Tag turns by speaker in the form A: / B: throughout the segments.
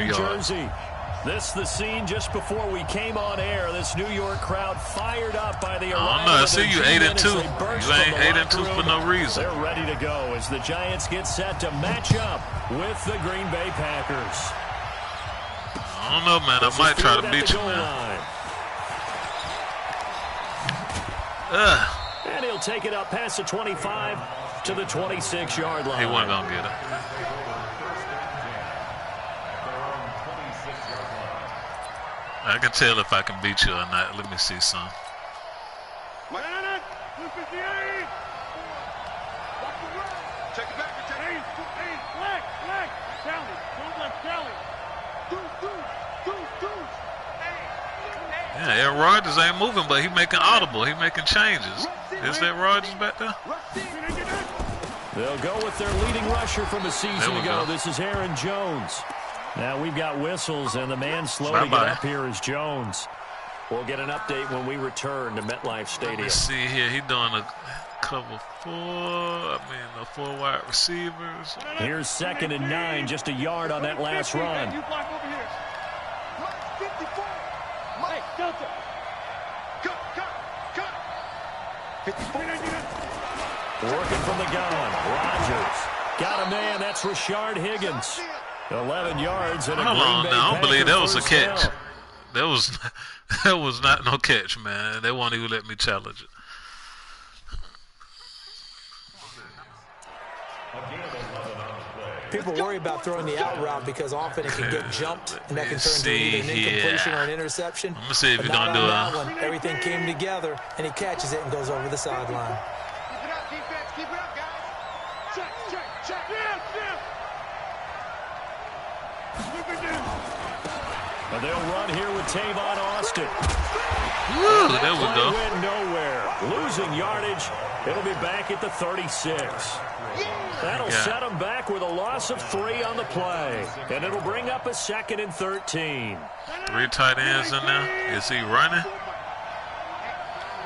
A: Jersey. This the scene just before we came on air. This New York crowd fired up by the arrival.
B: I don't know. I see you 8-2. You ain't 8-2 for no reason.
A: They're ready to go as the Giants get set to match up with the Green Bay Packers.
B: I don't know, man. I might try to beat you, man.
A: And he'll take it up past the 25 to the 26-yard line.
B: He wasn't going to get it. I can tell if I can beat you or not. Let me see some. Yeah, Aaron Rodgers ain't moving, but he making audible. He making changes. Is that Rodgers back there?
A: They'll go with their leading rusher from a season ago. This is Aaron Jones. Now we've got whistles, and the man slow to get up here is Jones. We'll get an update when we return to MetLife Stadium.
B: Let's see here. He's doing a cover the 4 wide receivers.
A: Here's 2nd and 9, just a yard on that last run. Working from the gun, Rodgers. Got a man, that's Rashard Higgins. 11 yards and a
B: Hold on now, I don't believe that was a catch. That was not no catch, man. They won't even let me challenge it.
C: People worry about throwing the out route because often it can get jumped and that can turn into either an incompletion or an interception.
B: Let me see if he's going to do
C: that one. Everything came together and he catches it and goes over the sideline.
D: Keep it up, defense. Keep it up, guys. Check.
A: But they'll run here with Tavon Austin.
B: Woo, there we go.
A: Went nowhere. Losing yardage. It'll be back at the 36. That'll set them back with a loss of 3 on the play. And it'll bring up a 2nd and 13.
B: 3 tight ends in there. Is he running?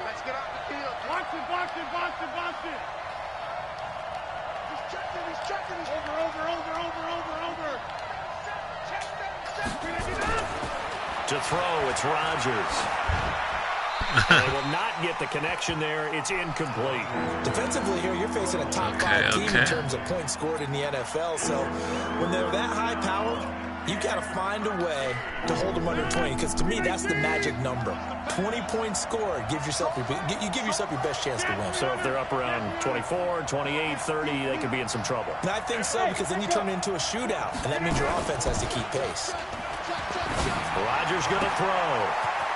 D: Let's get off the field. Box it. He's checking. Over.
A: To throw, it's Rodgers. They will not get the connection there. It's incomplete.
C: Defensively here, you're facing a top 5 team in terms of points scored in the NFL. So when they're that high powered, you got to find a way to hold them under 20. Because to me, that's the magic number. 20 points scored gives yourself your best chance to win.
A: So if they're up around 24, 28, 30, they could be in some trouble.
C: And I think so, because then you turn it into a shootout, and that means your offense has to keep pace.
A: Rodgers going to throw.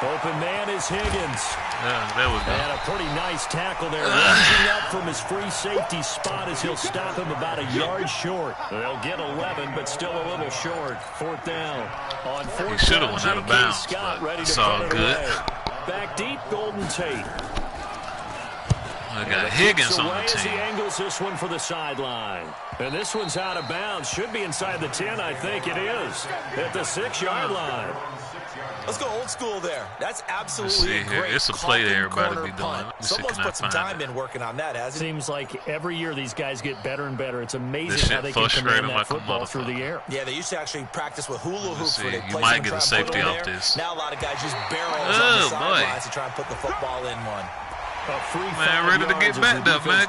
A: Open man is Higgins.
B: Yeah, there we go.
A: And a pretty nice tackle there. Ranging up from his free safety spot as he'll stop him about a yard short. They'll get 11, but still a little short. 4th down. On 4th down,
B: he should have went out of bounds,
A: Scott ready
B: it's
A: to
B: all
A: put it
B: good.
A: away. Back deep, Golden Tate.
B: I got Higgins on the team.
A: He angles this one for the sideline. And this one's out of bounds. Should be inside the 10, I think it is. At the 6-yard line.
C: Let's go old school there. That's absolutely great.
B: It's a play that everybody be doing.
C: Someone's put some time in working on that, hasn't it?
A: Seems like every year these guys get better and better. It's amazing how they can command that football through the air.
C: Yeah, they used to actually practice with hula hoops.
B: You might get a safety off this.
C: Now a lot of guys just barrels on the sidelines to try and put the football in one.
B: Man, ready to get back there, man.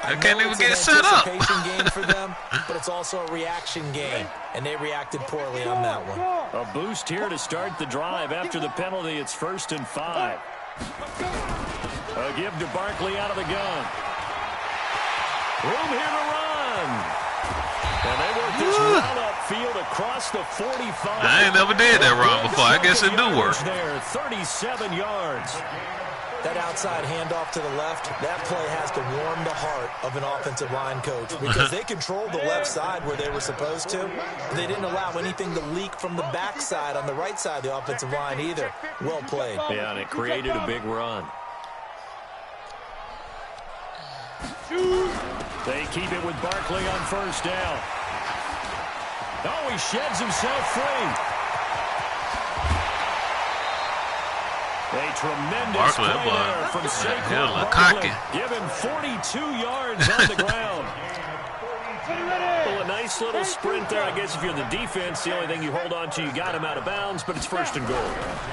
B: I can't even get set up.
C: It's an anticipation game for them, but it's also a reaction game, and they reacted poorly on that one.
A: A boost here to start the drive. After the penalty, it's 1st and 5. A give to Barkley out of the gun. Room here to run. And they work this run upfield across the 45.
B: I ain't never did that run before. I guess it do work.
A: There, 37 yards.
C: That outside handoff to the left, that play has to warm the heart of an offensive line coach because they controlled the left side where they were supposed to. They didn't allow anything to leak from the backside on the right side of the offensive line either. Well played.
A: Yeah, and it created a big run. They keep it with Barkley on 1st down. Oh, he sheds himself free. A tremendous play there from Saquon Barkley. Give him 42 yards on the ground. Well, a nice Nice little sprint there. I guess if you're the defense, the only thing you hold on to, you got him out of bounds, but it's first and goal.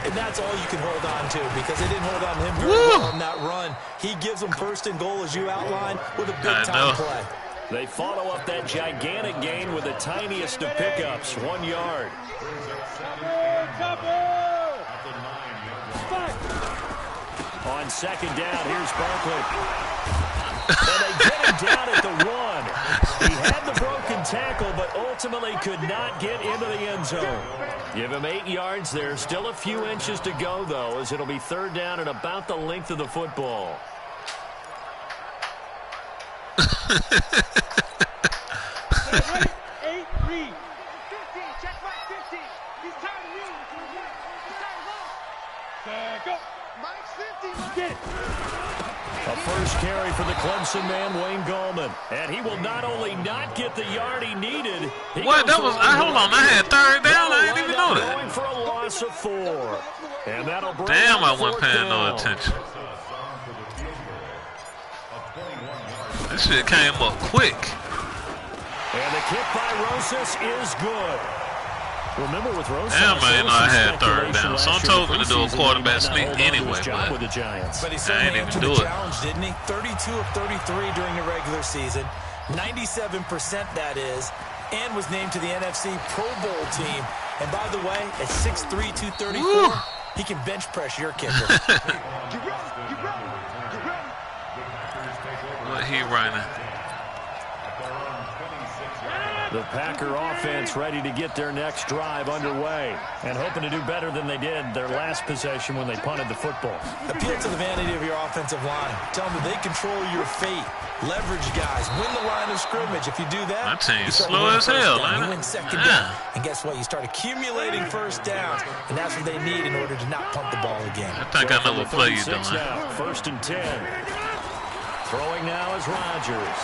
C: And that's all you can hold on to because they didn't hold on to him very well on that run. He gives them first and goal, as you outlined, with a big-time play.
A: They follow up that gigantic gain with the tiniest of pickups, 1 yard. On second down, here's Barkley. And they get him down at the 1. He had the broken tackle, but ultimately could not get into the end zone. Give him 8 yards there. Still a few inches to go, though, as it'll be third down and about the length of the football. A first carry for the Clemson man, Wayne Gallman. And he will not only not get the yard he needed.
B: What? That was, hold on, I had third down. I didn't even know that.
A: Going for a loss of 4. And that'll bring
B: Damn, I wasn't paying no attention. This shit came up quick.
A: And the kick by Rosas is good. Remember with Rosas,
B: damn, man, I had third down. Some told me to do a quarterback sneak anyway, but
C: he
B: I ain't even do it.
C: Challenge, didn't he? 32 of 33 during the regular season, 97% that is, and was named to the NFC Pro Bowl team. And by the way, at 6'3", 234, he can bench press your kicker.
B: What he running?
A: The Packer offense ready to get their next drive underway and hoping to do better than they did their last possession when they punted the football.
C: Appeal to the vanity of your offensive line. Tell them they control your fate. Leverage guys. Win the line of scrimmage. If you do that,
B: my team's slow as hell, man.
C: You win second down. And guess what? You start accumulating first downs, and that's what they need in order to not punt the ball again.
B: I think I know what play you're doing.
A: First and 10. Throwing now is Rodgers.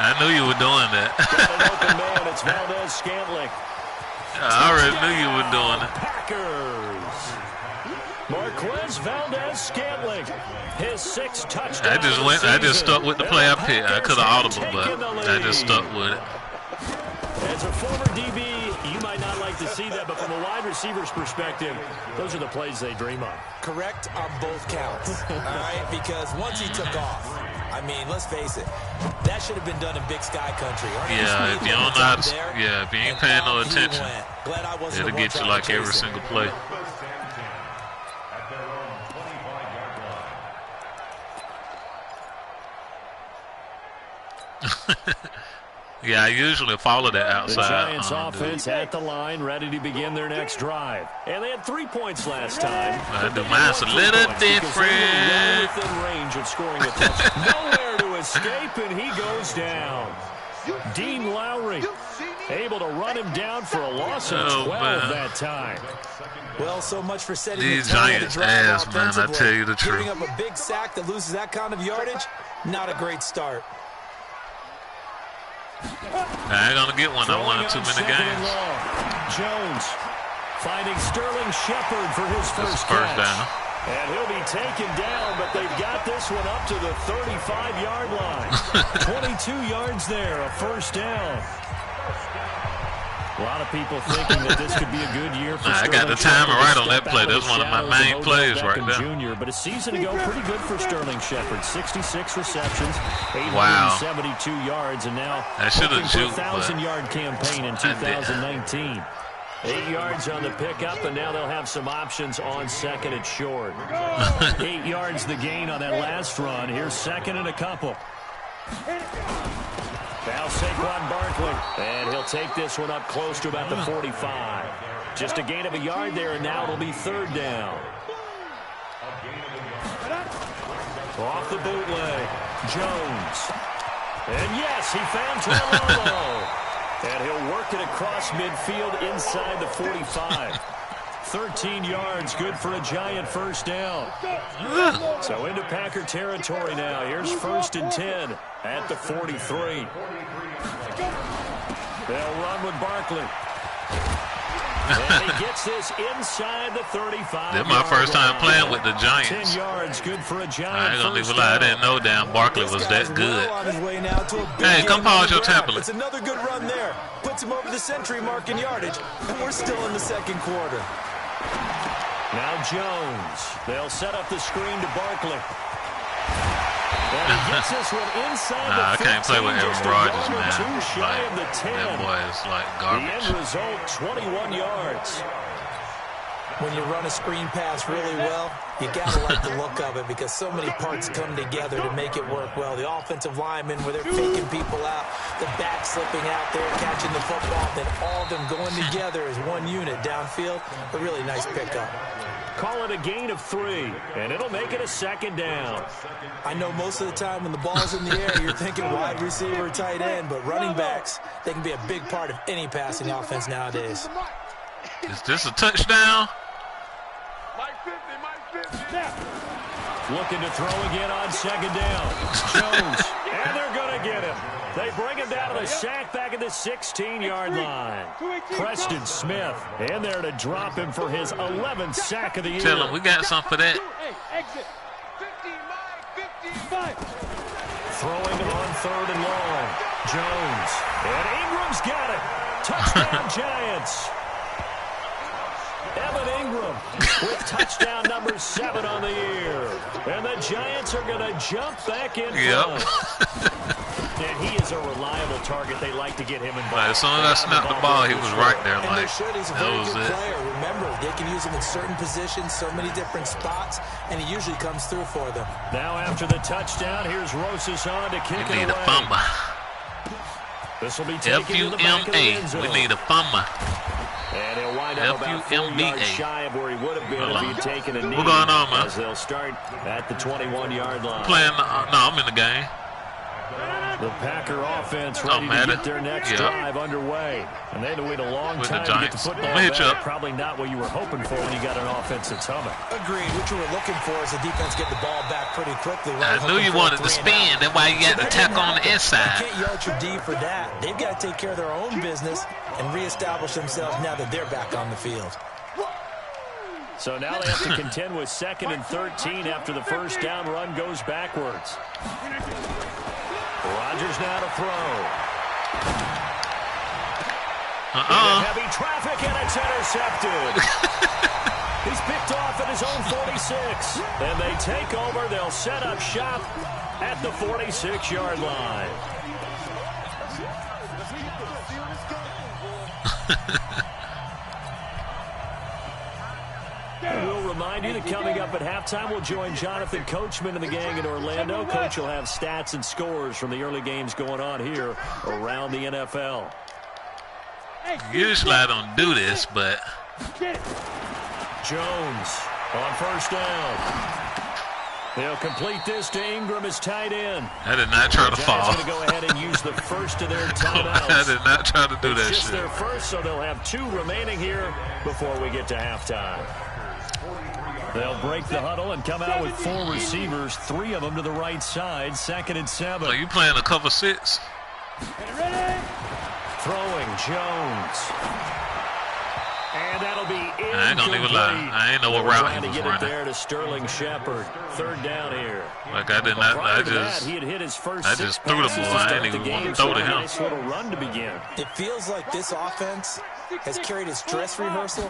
B: I knew you were doing that.
A: Got an open man. It's Valdez-Scantling.
B: I already knew you were doing it.
A: Packers. Marquez Valdez-Scantling. His 6th touchdown.
B: I just stuck with the play I picked. I could have audible, but I just stuck with it.
A: As a former DB, you might not like to see that, but from a wide receiver's perspective, those are the plays they dream of.
C: Correct on both counts, all right? Because once he took off, I mean, let's face it, that should have been done in Big Sky country.
B: Yeah, if you don't know how to, if you ain't paying no attention, it'll get you like every single play. Yeah, I usually follow that outside.
A: The Giants offense at the line, ready to begin their next drive. And they had 3 points last time.
B: Mine's a little different.
A: Right within range of scoring a touchdown. Nowhere to escape, and he goes down. Dean Lowry able to run him down for a loss of 12 that time.
C: Well, so much for setting
B: these
C: the tone
B: Giants ass, man. I tell you the truth.
C: Giving up a big sack that loses that kind of yardage, not a great start.
B: I ain't gonna get one. I won too many games.
A: Jones finding Sterling Shepard for his first
B: down.
A: And he'll be taken down, but they've got this one up to the 35-yard line. 22 yards there, a first down. A lot of people thinking that this could be a good year for Sterling.
B: I got the timer right on that play. That's one of my main plays right there.
A: Junior, but a season ago, pretty good for Sterling Shepard. 66 receptions, 872 yards, and now
B: a
A: 1,000-yard campaign in 2019. 8 yards on the pickup, and now they'll have some options on second and short. 8 yards the gain on that last run. Here's second and a couple. Now Saquon Barkley, and he'll take this one up close to about the 45. Just a gain of a yard there, and now it'll be third down. Off the bootleg, Jones. And yes, he found Toronto. And he'll work it across midfield inside the 45. 13 yards, good for a Giant first down. So into Packer territory now. Here's first and 10 at the 43. They'll run with Barkley. And he gets this inside the 35.
B: This is my first time playing with the Giants.
A: 10 yards, good for a Giant.
B: I ain't gonna even lie, I didn't know damn Barkley was that good. Hey, come pause your tablet.
C: It's another good run there. Puts him over the century mark in yardage, and we're still in the second quarter.
A: Now Jones. They'll set up the screen to Barkley. And he gets this one inside
B: Nah, I
A: the 15,
B: can't play with Aaron Rodgers, man.
A: Too shy
B: Like,
A: of the 10.
B: that boy is like
A: The
B: garbage.
A: end result, 21 yards.
C: When you run a screen pass really well, you got to like the look of it because so many parts come together to make it work well. The offensive linemen, where they're faking people out, the back slipping out there, catching the football, then all of them going together as one unit downfield. A really nice pickup.
A: Call it a gain of 3, and it'll make it a second down.
C: I know most of the time when the ball's in the air, you're thinking wide receiver, tight end, but running backs, they can be a big part of any passing offense nowadays.
B: Is this a touchdown?
A: Looking to throw again on second down. Jones, and they're going to get him. They bring him down to the sack back at the 16-yard line. Preston Smith in there to drop him for his 11th sack of the year.
B: Tell him we got something for that.
A: Throwing on 3rd and long. Jones, and Ingram's got it. Touchdown Giants. Evan Ingram with touchdown number 7 on the year. And the Giants are going to jump back in front. And he is a reliable target. They like to get him involved.
B: Like, as soon as I snapped the ball, he was right there.
C: And
B: Like,
C: they should. He's a
B: that
C: very
B: was
C: good
B: it.
C: player. Remember, they can use him in certain positions, so many different spots, and he usually comes through for them.
A: Now after the touchdown, here's Rosas on to kick
B: We
A: it
B: need
A: away.
B: a fumble.
A: This will be taken to the back of the end
B: F-U-M-A.
A: zone.
B: We need a fumble.
A: And he'll wind up about 4 yards shy of where he would have been if he had taken a knee.
B: What's going on, man?
A: As they'll start at the 21-yard line.
B: Playing, no, I'm in the game.
A: The Packer offense ready to get their next drive underway. And they had to wait a long
B: With the
A: time to get the
B: Giants.
A: football
B: I'm gonna hit you
A: back.
B: up.
A: Probably not what you were hoping for when you got an offense that's humming.
C: Agreed. What you were looking for is the defense get the ball back pretty quickly.
B: I knew you wanted to spin. That's why you got the tackle on the inside.
C: You can't yard your D for that. They've got to take care of their own business and reestablish themselves now that they're back on the field.
A: So now they have to contend with 2nd and 13 after the first down run goes backwards. Rodgers now to throw. Heavy traffic, and it's intercepted. He's picked off at his own 46. And they take over. They'll set up shop at the 46-yard line. We'll remind you that coming up at halftime, we'll join Jonathan Coachman and the gang in Orlando. Coach will have stats and scores from the early games going on here around the NFL.
B: Usually I don't do this, but
A: Jones on first down. They'll complete this to Ingram as tight end.
B: I did not try to fall.
A: Giants going to go ahead and use the first of their timeouts.
B: I did not try to do that
A: It's just
B: shit.
A: their first, so they'll have 2 remaining here before we get to halftime. They'll break the huddle and come out with 4 receivers, 3 of them to the right side, 2nd and 7.
B: Are you playing a cover 6?
A: Throwing Jones. And that'll be incomplete.
B: I ain't gonna even lie. I ain't know what route
A: Trying
B: he
A: to
B: was
A: get it
B: running.
A: there to Sterling Shepard. 3rd down here.
B: Like I did not.
A: Prior
B: I
A: to that,
B: just.
A: he had hit his first
B: I
A: 6
B: just threw the
A: passes
B: ball.
A: to
B: I
A: start
B: didn't
A: the
B: even want
A: game,
B: to throw
A: so
B: to
A: a
B: him.
A: nice little run to begin.
C: It feels like this offense has carried its dress rehearsal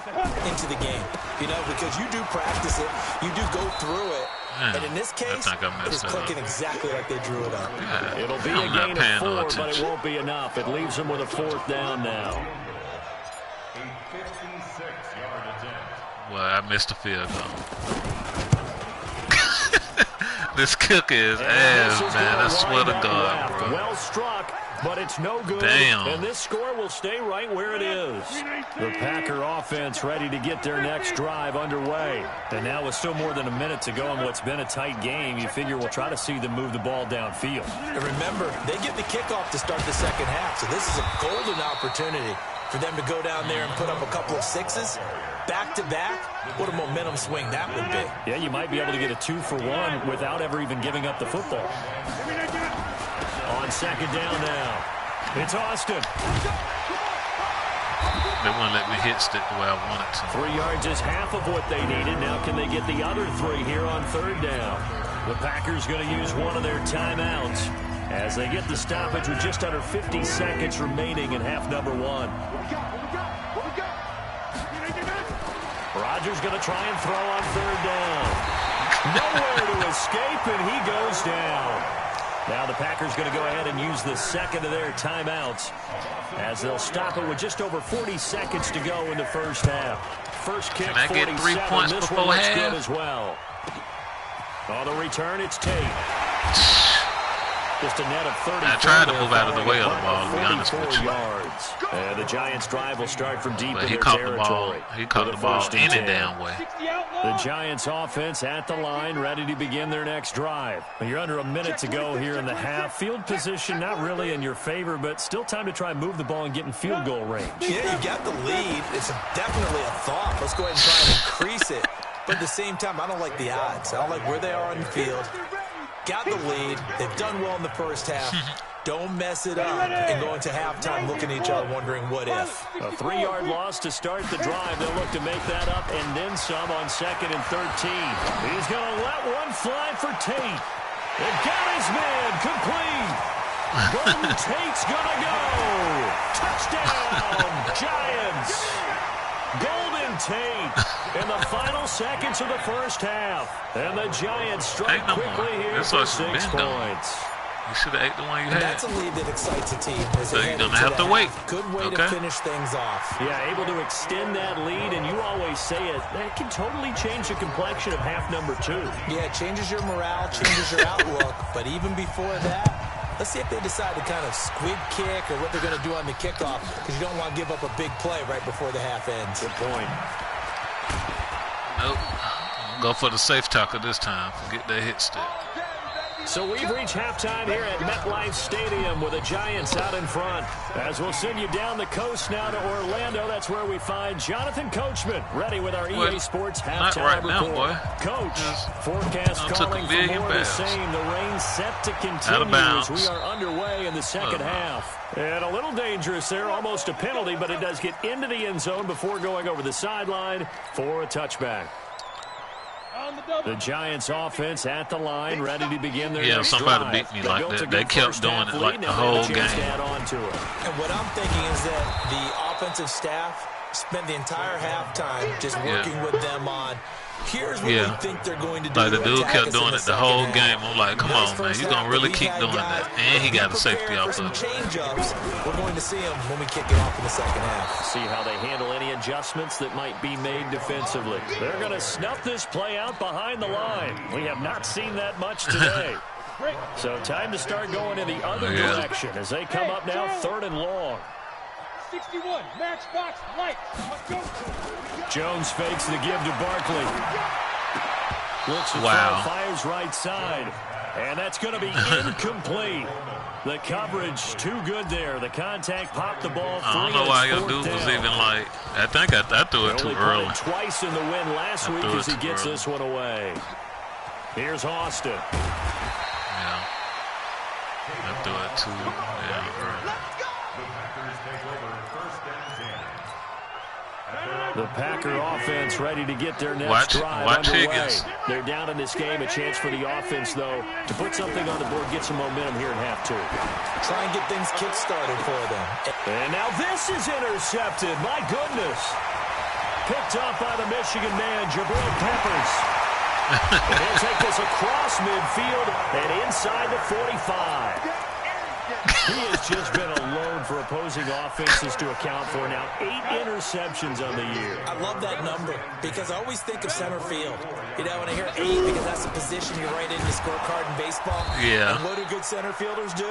C: into the game. You know, because you do practice it, you do go through it, and in this case,
B: I think I
C: it is
B: messed that
C: clicking
B: up.
C: exactly like they drew it up.
B: Yeah,
A: It'll be
B: I'm
A: a
B: not
A: gain
B: paying
A: of
B: no
A: 4, but it
B: attention.
A: won't be enough. It leaves them with a 4th down now.
B: Well, I missed the field goal. This kicker is ass, man. I swear to God, bro.
A: Well struck, but it's no good.
B: Damn.
A: And this score will stay right where it is. The Packer offense ready to get their next drive underway. And now with still more than a minute to go in what's been a tight game, you figure we'll try to see them move the ball downfield.
C: And remember, they get the kickoff to start the second half, so this is a golden opportunity for them to go down there and put up a couple of 6s. Back-to-back, what a momentum swing that would be.
A: Yeah, you might be able to get a 2-for-1 without ever even giving up the football. On second down now, it's Austin.
B: They wouldn't let me hit stick the way I wanted to.
A: 3 yards is half of what they needed. Now can they get the other 3 here on 3rd down? The Packers going to use one of their timeouts as they get the stoppage with just under 50 seconds remaining in half number 1. Rodgers going to try and throw on 3rd down. Nowhere to escape, and he goes down. Now the Packers going to go ahead and use the second of their timeouts as they'll stop it with just over 40 seconds to go in the first half. First kick,
B: Can I get 3 points
A: this
B: before
A: one looks
B: half?
A: good as well. On the return, it's Tate. Just a net of 30.
B: I tried to move out of the way of the ball, to be honest with you.
A: Yards. And the Giants' drive will start from deep in
B: But he
A: their
B: caught the
A: territory.
B: ball. He caught the ball any damn way.
A: The Giants' offense at the line, ready to begin their next drive. You're under a minute to go here in the half. Field position not really in your favor, but still time to try and move the ball and get in field goal range.
C: Yeah, you got the lead. It's definitely a thought. Let's go ahead and try and increase it. But at the same time, I don't like the odds. I don't like where they are on the field. Got the lead. They've done well in the first half. Don't mess it up and go into halftime looking at each other wondering what if.
A: A 3-yard loss to start the drive. They'll look to make that up and then some on 2nd and 13. He's going to let one fly for Tate. It got his man complete. Golden Tate's going to go. Touchdown, Giants. Golden Tate in the final seconds of the first half. And the Giants strike quickly here for 6 points.
B: You should have ate the one you had.
C: That's a lead that excites a team.
B: So you're going to have to wait.
C: Good way to finish things off.
A: Yeah, able to extend that lead, and you always say it, that can totally change the complexion of half number 2.
C: Yeah, it changes your morale, changes your outlook. But even before that, let's see if they decide to kind of squib kick or what they're going to do on the kickoff, because you don't want to give up a big play right before the half ends.
A: Good point.
B: Nope. Go for the safe tackle this time. Forget that hit stick.
A: So we've reached halftime here at MetLife Stadium with the Giants out in front. As we'll send you down the coast now to Orlando, that's where we find Jonathan Coachman, ready with our EA Sports halftime report.
B: Boy.
A: Coach, forecast calling for more of the same. The rain set to continue as we are underway in the second half. And a little dangerous there, almost a penalty, but it does get into the end zone before going over the sideline for a touchback. The Giants offense at the line, ready to begin their next
B: somebody
A: drive.
B: beat me like that. They kept doing it like the whole game.
C: And what I'm thinking is that the offensive staff spent the entire halftime just working with them on here's what we think they're going to do.
B: Like the dude kept doing it the whole game. I'm like, come on, man, you're going to really keep doing that. And he got a safety off of it.
C: Change-ups. We're going to see them when we kick it off in the second half.
A: See how they handle any adjustments that might be made defensively. They're going to snuff this play out behind the line. We have not seen that much today. So time to start going in the other direction as they come up now 3rd and long.
E: 61, Matchbox Light.
A: Jones fakes the give to Barkley. Looks to throw, fires right side. And that's going to be incomplete. The coverage too good there. The contact popped the ball free.
B: I don't know why your dude was even like, I think I threw it too early.
A: Twice in the win last week as he gets this one away. Here's Austin.
B: Yeah. I threw it too early.
A: The Packer offense ready to get their next drive underway.
B: Higgins.
A: They're down in this game. A chance for the offense, though, to put something on the board, get some momentum here in half 2.
C: Try and get things kick-started for them.
A: And now this is intercepted. My goodness. Picked off by the Michigan man, Jabril Peppers. And he'll take this across midfield and inside the 45. He has just been alone for opposing offenses to account for now 8 interceptions on the year.
C: I love that number because I always think of center field. You know, when I hear 8 because that's the position you write in the scorecard in baseball.
B: Yeah.
C: And what do good center fielders do?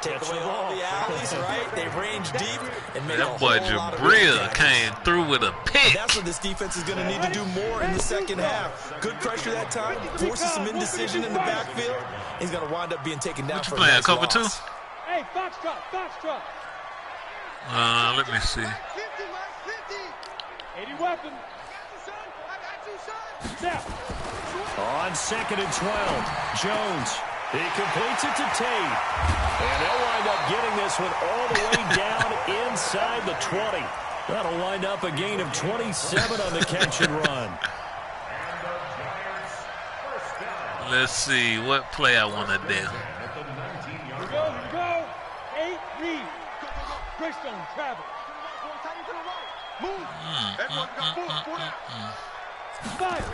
C: Take away all the alleys, right? They range deep and make
B: that boy Jabril came through with a pick.
C: That's what this defense is going to need to do more in the second half. Good pressure that time, forces some indecision in the backfield. He's going to wind up being taken down for a nice
B: cover
C: loss.
B: 2?
E: Hey, Foxtrot.
B: Let me see.
E: 80 weapon. Snap.
A: On 2nd and 12, Jones. He completes it to Tate. And they'll wind up getting this one all the way down inside the 20. That'll wind up a gain of 27 on the catch and run.
B: Let's see what play I want to do.
E: Here we go. 8 read. Greystone travel. Move. Everyone got 4. Fire.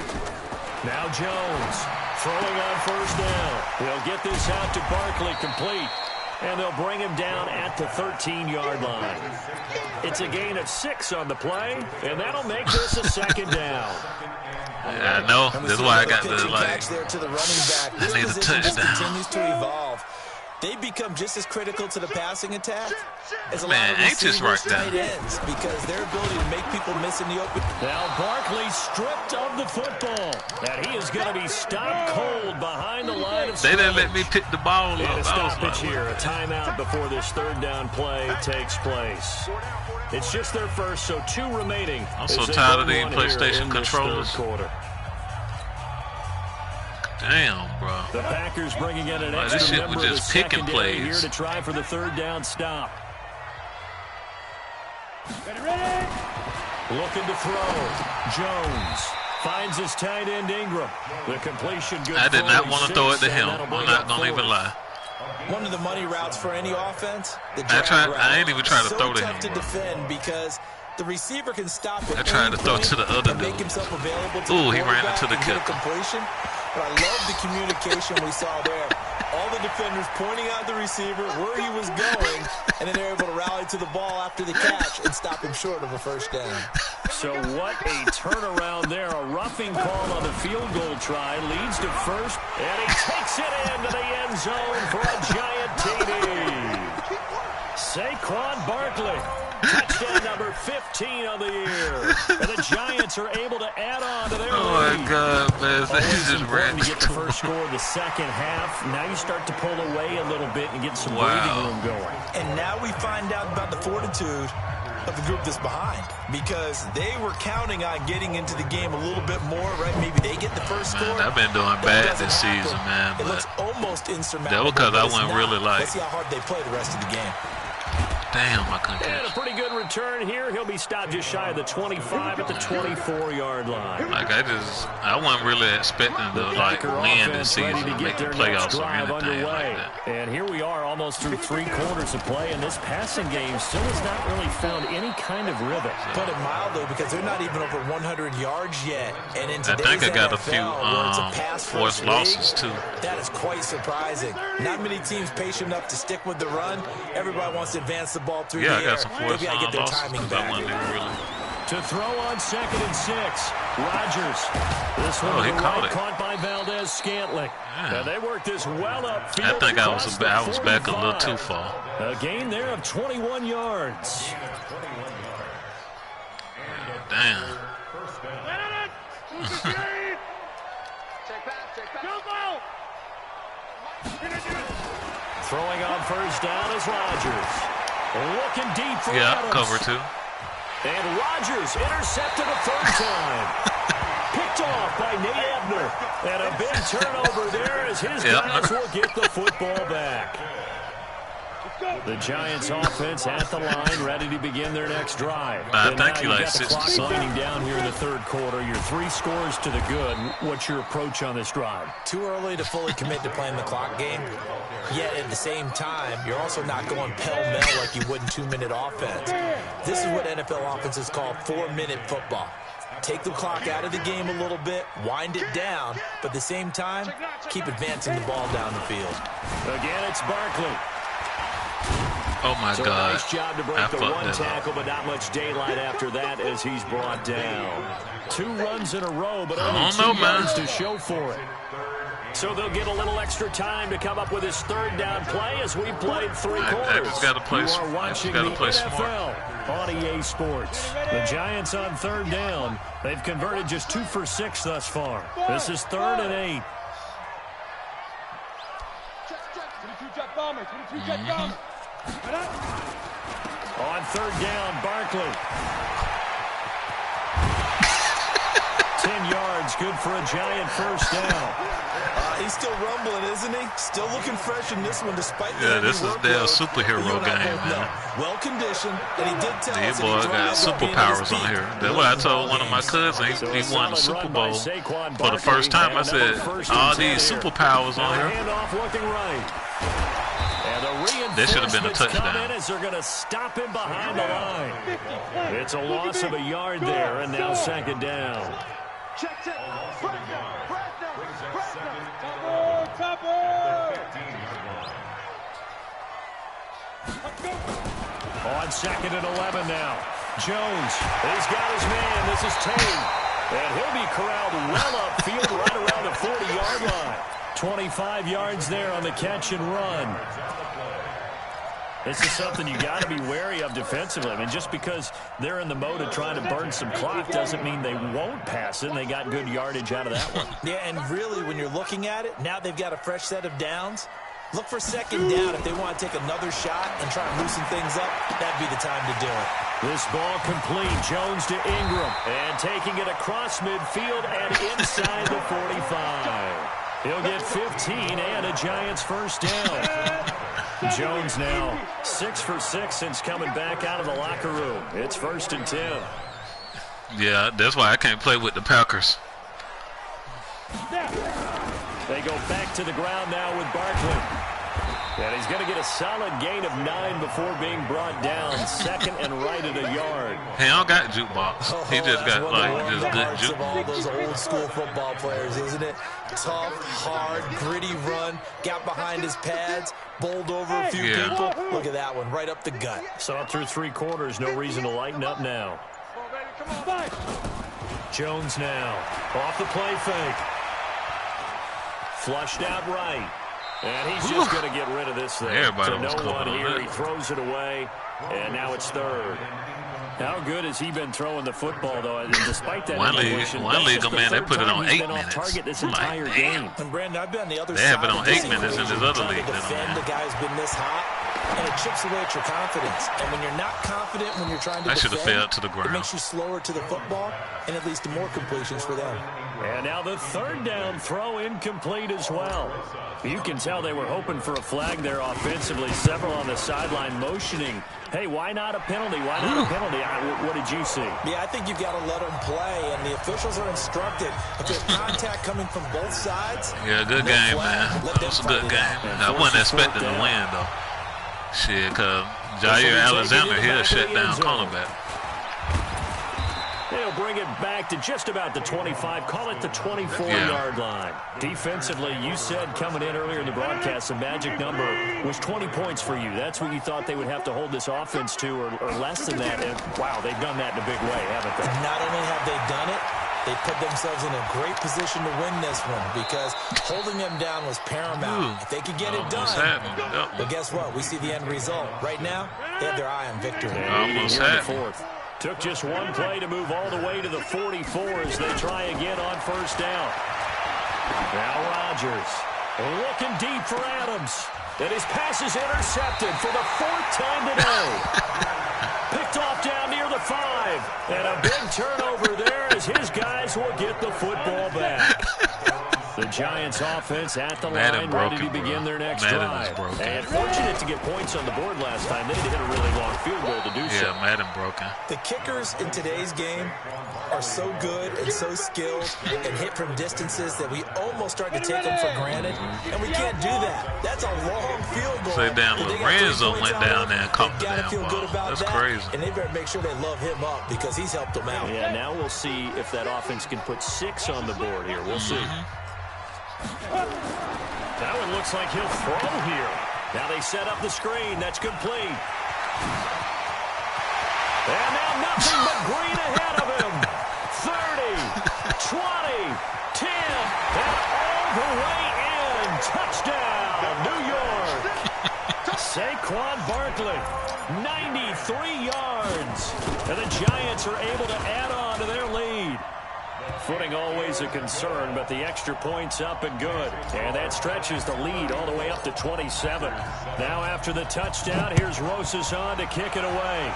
A: Now Jones throwing on first down. They'll get this out to Barkley, complete. And they'll bring him down at the 13-yard line. It's a gain of 6 on the play, and that'll make this a second down.
B: Yeah, I know. That's why I got the, like,
C: there to the running back.
B: I need a touchdown.
C: Continues to evolve. They become just as critical to the passing attack as a lot
B: Man,
C: of
B: ain't this right
C: tight
B: there?
C: ends because their ability to make people miss in the open.
A: Now Barkley stripped of the football. And he is going to be stopped cold behind the line of
B: They didn't let
A: scrimmage.
B: me pick the ball
A: And
B: up.
A: a
B: I was
A: stoppage
B: like,
A: here, a timeout before this third down play takes place. It's just their first, so 2 remaining.
B: I'm so
A: as they
B: tired
A: go
B: of these
A: one here
B: PlayStation
A: in this
B: controllers.
A: third quarter.
B: damn, bro.
A: The Packers bringing in an
B: Like,
A: extra
B: this shit
A: member
B: was
A: of the
B: just picking
A: secondary here
B: plays.
A: to try for the third down stop.
E: Ready.
A: Looking to throw. Jones finds his tight end Ingram. The completion good.
B: I did not want to throw it to
A: 46,
B: him.
A: and that'll
B: I'm
A: bring
B: not
A: up
B: gonna even
A: 4th.
B: lie.
C: One of the money routes for any offense. The
B: I
C: drag route.
B: ain't even trying to
C: so
B: throw to
C: tough
B: him,
C: to
B: bro.
C: defend because the receiver can stop at
B: I tried
C: any
B: to throw
C: point
B: to the other
C: and make
B: dude.
C: himself available to
B: Ooh,
C: the
B: he ran
C: quarterback
B: into the
C: and get a
B: kicker.
C: completion. But I love the communication we saw there. All the defenders pointing out the receiver where he was going, and then they're able to rally to the ball after the catch and stop him short of a first down.
A: So what a turnaround there. A roughing call on the field goal try. Leads to first, and he takes it into the end zone for a giant TD. Saquon Barkley. Touchdown number 15 of the year. And the Giants are able to add on to their
B: Oh
A: lead.
B: my God, man! He
A: Always
B: just ran
A: important to get the
B: into
A: first
B: him.
A: score of the second half. Now you start to pull away a little bit and get some
B: Wow.
A: breathing room going.
C: And now we find out about the fortitude of the group that's behind because they were counting on getting into the game a little bit more, right? Maybe they get the first
B: Man,
C: score.
B: I've been doing
C: That
B: bad
C: doesn't
B: this
C: happen.
B: season, man.
C: It looks
B: But
C: almost insurmountable.
B: that was 'cause
C: but
B: I
C: it's
B: wasn't
C: not.
B: really like-
C: Let's see how hard they play the rest of the game.
B: damn, I couldn't
A: And a
B: catch.
A: pretty good return here. He'll be stopped just shy of the 25 at the 24-yard line.
B: Like I wasn't really expecting to like
A: Packer
B: win
A: offense
B: this season,
A: ready to
B: and
A: get
B: make the
A: their
B: playoffs
A: next
B: or
A: drive
B: anything
A: underway.
B: like that.
A: And here we are almost through 3 quarters of play, and this passing game still has not really found any kind of rhythm.
C: Put it mildly because they're not even over 100 yards yet. And in
B: I
C: today's
B: think I got a
C: NFL,
B: few
C: where it's a pass
B: forced
C: first
B: losses
C: league,
B: too.
C: that is quite surprising. Not many teams patient enough to stick with the run. Everybody wants to advance the ball through
B: Yeah,
C: the
B: I
C: air.
B: got some forced
C: They've got to get their
B: losses
C: timing
B: because I
C: back.
B: wasn't even really.
A: To throw on 2nd and 6, Rodgers. This one
B: Oh,
A: to
B: he
A: the
B: caught
A: right,
B: it.
A: caught by Valdez-Scantling.
B: Yeah.
A: And they worked this well upfield.
B: I think I
A: across
B: was
A: the
B: back a little
A: 45.
B: too far.
A: A gain there of 21 yards.
B: Damn.
A: Throwing on first down is Rodgers. Looking deep for
B: Yeah,
A: Adams.
B: cover 2.
A: And Rodgers intercepted a third time. Picked off by Nate Ebner. And a big turnover there as his
B: Yep.
A: guys will get the football back. The Giants offense at the line, ready to begin their next drive.
B: I
A: And
B: think
A: now
B: you
A: you've
B: like
A: got the
B: 60
A: clock
B: something.
A: winding down here in the third quarter. Your 3 scores to the good. What's your approach on this drive?
C: Too early to fully commit to playing the clock game. Yet at the same time, you're also not going pell-mell like you would in 2-minute offense. This is what NFL offenses call 4-minute football. Take the clock out of the game a little bit, wind it down, but at the same time, keep advancing the ball down the field.
A: Again, it's Barkley.
B: Oh my
A: So
B: God.
A: a nice job to break
B: I
A: the
B: fucked
A: one
B: that up.
A: tackle, but not much daylight after that as he's brought down. 2 runs in a row, but only
B: don't
A: 2
B: know, man.
A: yards to show for it. So they'll get a little extra time to come up with his third down play as we played 3 quarters.
B: I just gotta play
A: You
B: smart.
A: are
B: I just
A: watching
B: gotta
A: the
B: play
A: NFL on EA Sports. The Giants on third down. They've converted just 2 for 6 thus far. This is 3rd and 8.
E: 22 jet bomber. 22 jet bomber. Right up.
A: On third down, Barkley. 10 yards That's good for a Giant first down.
C: He's still rumbling, isn't he? Still looking fresh in this one, despite the
B: this is their superhero game, man.
C: Well conditioned, and he did tell us
B: boy got superpowers on here. That's what I told one of my cousins. He won the Super Bowl for the first time. I said, all these superpowers on here. That should have been a touchdown.
A: They're going to stop him behind the line. It's a loss of a yard there, and now second down.
D: Check.
A: On second and 11 now. Jones, he's got his man. This is Tate. And he'll be corralled well upfield right around the 40-yard line. 25 yards there on the catch and run. This is something you got to be wary of defensively. I mean, just because they're in the mode of trying to burn some clock doesn't mean they won't pass it, and they got good yardage out of that one.
C: Yeah, and really, when you're looking at it, now they've got a fresh set of downs. Look for second down if they want to take another shot and try and loosen things up. That'd be the time to do it.
A: This ball complete. Jones to Ingram. And taking it across midfield and inside the 45. He'll get 15 and a Giants first down. Jones now 6 for 6 since coming back out of the locker room. It's 1st and 10.
B: Yeah, that's why I can't play with the Packers.
A: They go back to the ground now with Barkley. And he's going to get a solid gain of 9 before being brought down. Second and right at a yard.
B: He don't got jukebox. He just got just good juke.
C: Of all those old school football players, isn't it? Tough, hard, gritty run. Got behind his pads, bowled over a few people. Look at that one, right up the gut.
A: Saw it through 3 quarters. No reason to lighten up now. Jones now off the play fake. Flushed out right. And he's just going to get rid of this thing.
B: Everybody
A: to
B: was
A: no one here.
B: on
A: He throws it away, and now it's 3rd. How good has he been throwing the football, though? And despite that,
B: one league, man, they put it on 8 minutes.
A: Target this entire game.
C: And Brandon, I've been on the other
B: side. They have it on 8 minutes in this other league.
C: The guy's been this hot, and it chips away at your confidence. And when you're not confident, when you're trying to defend,
B: should have fell to the ground.
C: It makes you slower to the football, and it leads to more completions for them.
A: And now the 3rd down throw incomplete as well. You can tell they were hoping for a flag there offensively. Several on the sideline motioning. Hey, why not a penalty? Why not a penalty? What did you see?
C: Yeah, I think you've got to let them play, and the officials are instructed. If there's contact coming from both sides,
B: yeah, good game, man. That was a good game. I wasn't expecting to win, though. Shit, because Jair Alexander here shut down cornerback.
A: They'll bring it back to just about the 25. Call it the 24-yard line. Defensively, you said coming in earlier in the broadcast, the magic number was 20 points for you. That's what you thought they would have to hold this offense to, or less than that. And, wow, they've done that in a big way, haven't they?
C: Not only have they done it, they put themselves in a great position to win this one because holding them down was paramount. If they could get it done, but guess what? We see the end result. Right now, they have their eye on victory.
B: Almost
A: had the 4th. Took just one play to move all the way to the 44 as they try again on first down. Now Rodgers looking deep for Adams. And his pass is intercepted for the 4th time today. Picked off down near the 5. And a big turnover there as his guys will get the football back. The Giants offense at the line, ready to begin their next drive. And fortunate to get points on the board last time. They hit a really long field goal to do so.
B: Yeah, Madden broken.
C: The kickers in today's game are so good and so skilled and hit from distances that we almost start to take them for granted. And we can't do that. That's a long field goal.
B: Say down Lorenzo went down there and caught the damn ball. That's crazy.
C: And they better make sure they love him up because he's helped them out.
A: Yeah, now we'll see if that offense can put 6 on the board here. We'll see. Now it looks like he'll throw here. Now they set up the screen. That's complete. And now nothing but green ahead of him. 30, 20, 10, and all the way in. Touchdown, New York. Saquon Barkley, 93 yards. And the Giants are able to add on to their lead. Footing always a concern, but the extra point's up and good. And that stretches the lead all the way up to 27. Now after the touchdown, here's Rosas on to kick it away.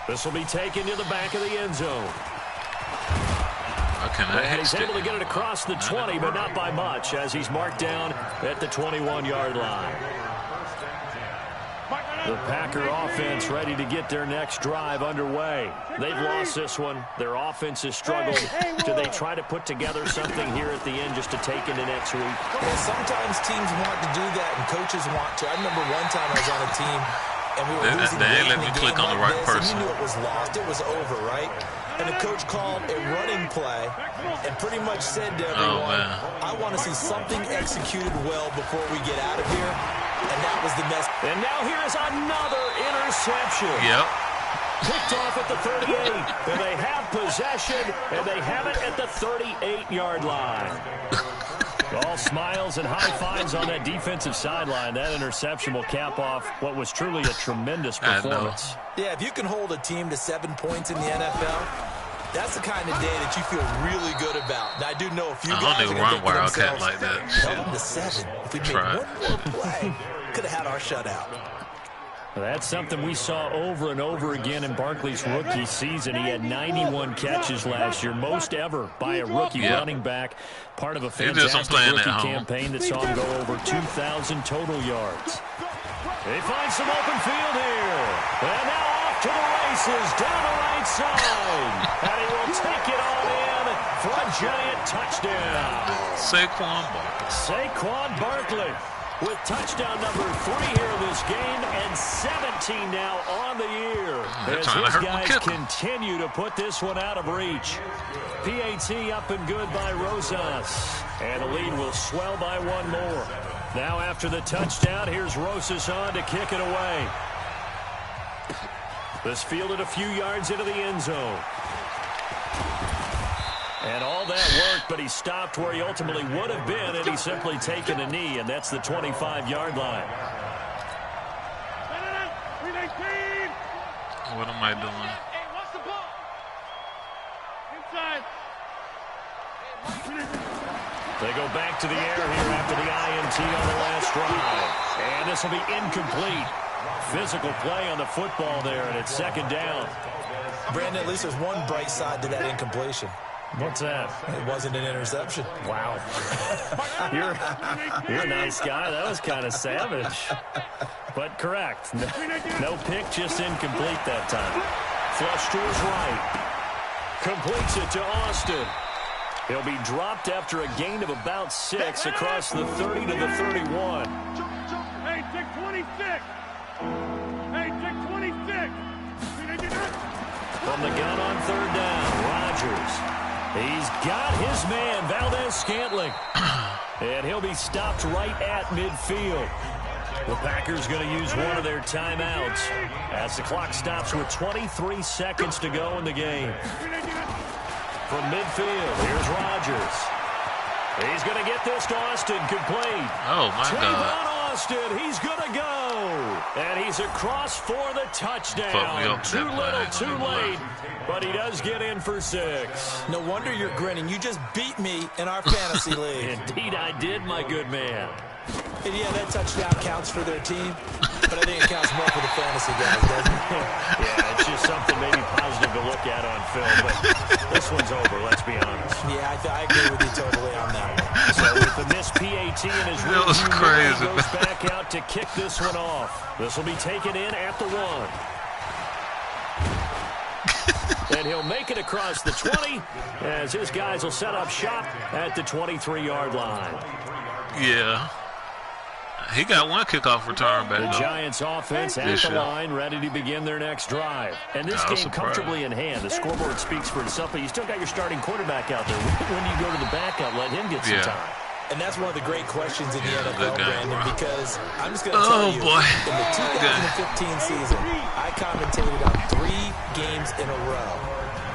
A: This will be taken to the back of the end zone. And he's able to get it across the 20, but not by much, as he's marked down at the 21-yard line. The Packer offense ready to get their next drive underway. They've lost this one. Their offense has struggled. Do they try to put together something here at the end just to take into next week?
C: Well, sometimes teams want to do that, and coaches want to. I remember one time I was on a team, and we were losing
B: they ain't let me click on the right person.
C: And you knew it was lost. It was over, right? And the coach called a running play and pretty much said to everyone, I want to see something executed well before we get out of here. And that was the mess.
A: And now here's another interception.
B: Yep.
A: Picked off at the 38. And they have possession, and they have it at the 38-yard line. All smiles and high fives on that defensive sideline. That interception will cap off what was truly a tremendous performance.
C: Yeah, if you can hold a team to 7 points in the NFL, that's the kind of day that you feel really good about. Now, I do know a few guys are going to think to themselves,
B: like that.
C: Held them to 7. If we made one more play, could have had our shutout.
A: That's something we saw over and over again in Barkley's rookie season. He had 91 catches last year, most ever by a rookie running back. Part of a fantastic rookie campaign that saw him go over 2,000 total yards. They find some open field here. And now off to the races, down the right side. And he will take it all in for a giant touchdown. Saquon Barkley with touchdown number 3 here in this game, and 17 now on the year. As his guys continue to put this one out of reach. PAT up and good by Rosas. And the lead will swell by one more. Now after the touchdown, here's Rosas on to kick it away. This fielded a few yards into the end zone. And all that worked, but he stopped where he ultimately would have been had he simply taken a knee, and that's the 25-yard line.
B: What am I doing?
E: Hey, what's the ball? Inside.
A: They go back to the air here after the INT on the last drive. And this will be incomplete. Physical play on the football there, and it's second down.
C: Brandon, at least there's one bright side to that incompletion.
A: What's that?
C: It wasn't an interception.
A: Wow. You're a nice guy. That was kind of savage. But correct. No pick, just incomplete that time. Flush to his right. Completes it to Austin. He'll be dropped after a gain of about 6 across the 30 to the 31.
E: Hey, take 26. Hey, take 26.
A: From the gun on third down, Rodgers. He's got his man, Valdez-Scantling. And he'll be stopped right at midfield. The Packers going to use one of their timeouts as the clock stops with 23 seconds to go in the game. From midfield, here's Rodgers. He's going to get this to Austin complete.
B: Oh, my God.
A: Austin, he's going to go. And he's across for the touchdown. Too little, too late. But he does get in for 6.
C: No wonder you're grinning. You just beat me in our fantasy league.
A: Indeed I did, my good man.
C: And yeah, that touchdown counts for their team, but I think it counts more for the fantasy guys, doesn't it?
A: Yeah, it's just something maybe positive to look at on film, but this one's over, let's be honest.
C: Yeah, I agree with you totally on that one.
A: So with the missed PAT in his rear view, he goes back out to kick this one off. This will be taken in at the 1. And he'll make it across the 20 as his guys will set up shop at the 23-yard line.
B: Yeah. He got one kickoff return back.
A: The Giants offense at the line, ready to begin their next drive. And this game comfortably in hand. The scoreboard speaks for itself, but you still got your starting quarterback out there. When you go to the backup, let him get some time.
C: And that's one of the great questions in the NFL, Brandon, because I'm just going to tell you, in the 2015 season, I commentated on 3 games in a row.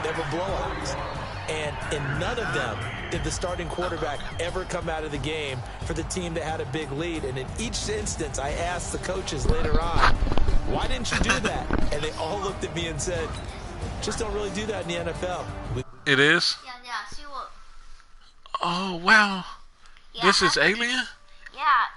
C: They were blowouts. And in none of them did the starting quarterback ever come out of the game for the team that had a big lead. And in each instance, I asked the coaches later on, why didn't you do that? And they all looked at me and said, just don't really do that in the NFL.
B: It is? Oh, wow.
F: Yeah,
B: this is Alien?
F: Yeah,